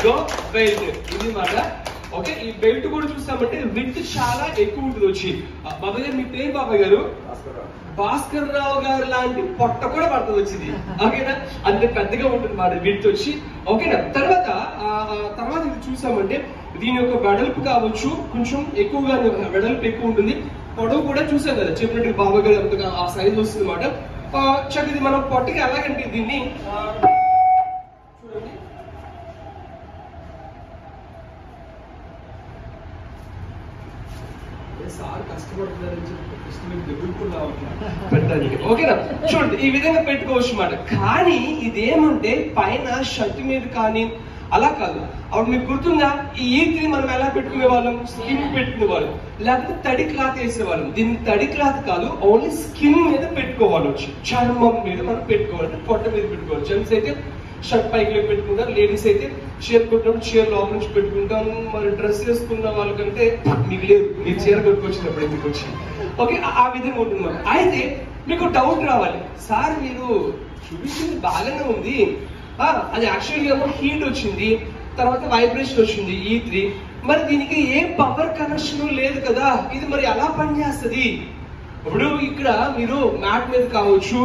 ఇదో బెల్ట్ ఇది మాట. ఓకే, ఈ బెల్ట్ కూడా చూస్తామంటే విత్ చాలా ఎక్కువ ఉంటుంది. వచ్చి బాబాయ్ గారు, మీ పేరు బాబాయ్ గారు? భాస్కర్ రావు గారు లాంటి పొట్ట కూడా పడుతుంది వచ్చింది. ఓకేనా, అంత పెద్దగా ఉంటుంది మాట విత్ వచ్చి. ఓకేనా, తర్వాత ఇది చూసామంటే దీని యొక్క వెడల్పు కావచ్చు కొంచెం ఎక్కువగా, వెడల్పు ఎక్కువ ఉంటుంది. పొడవు కూడా చూసాం కదా, చెప్పినట్టు బాబాయ్ గారు అంతగా ఆ సైజ్ వస్తుంది మాట. ఇది మనం పొట్టకి ఎలాగంటే దీన్ని చూడండి, సార్ కష్టపడుతున్నారని పెట్టడానికి. ఓకేనా, చూడండి ఈ విధంగా పెట్టుకోవచ్చు అన్నమాట. కానీ ఇదేమంటే పైన షర్ట్ మీద కానీ అలా కాదు. అప్పుడు మీకు గుర్తుందా, ఈ ఈత్ని మనం ఎలా పెట్టుకునే వాళ్ళం? స్కిన్ పెట్టుకునే వాళ్ళం, లేకపోతే తడి క్లాత్ వేసేవాళ్ళం. దీన్ని తడి క్లాత్ కాదు, ఓన్లీ స్కిన్ మీద పెట్టుకోవాలి. వచ్చి చర్మం మీద మనం పెట్టుకోవాలి, పొట్ట మీద పెట్టుకోవాలి. జెంట్స్ అయితే షర్ట్ పైకి పెట్టుకుంటారు, లేడీస్ అయితే చీర కొట్టినప్పుడు చీర లోపల నుంచి పెట్టుకుంటాం. మరి డ్రెస్ వేసుకున్న వాళ్ళకంటే మీకు లేదు, మీరు చీర కొట్టుకొచ్చినప్పుడు ఎందుకు వచ్చి. ఓకే, ఆ విధంగా ఉంటుంది. అయితే మీకు డౌట్ రావాలి, సార్ మీరు చూపించింది బాగానే ఉంది, అది యాక్చువల్గా ఏమో హీట్ వచ్చింది, తర్వాత వైబ్రేషన్ వచ్చింది E3, మరి దీనికి ఏ పవర్ కనెక్షన్ లేదు కదా, ఇది మరి ఎలా పనిచేస్తుంది? ఇప్పుడు ఇక్కడ మీరు మ్యాట్ మీద కావచ్చు,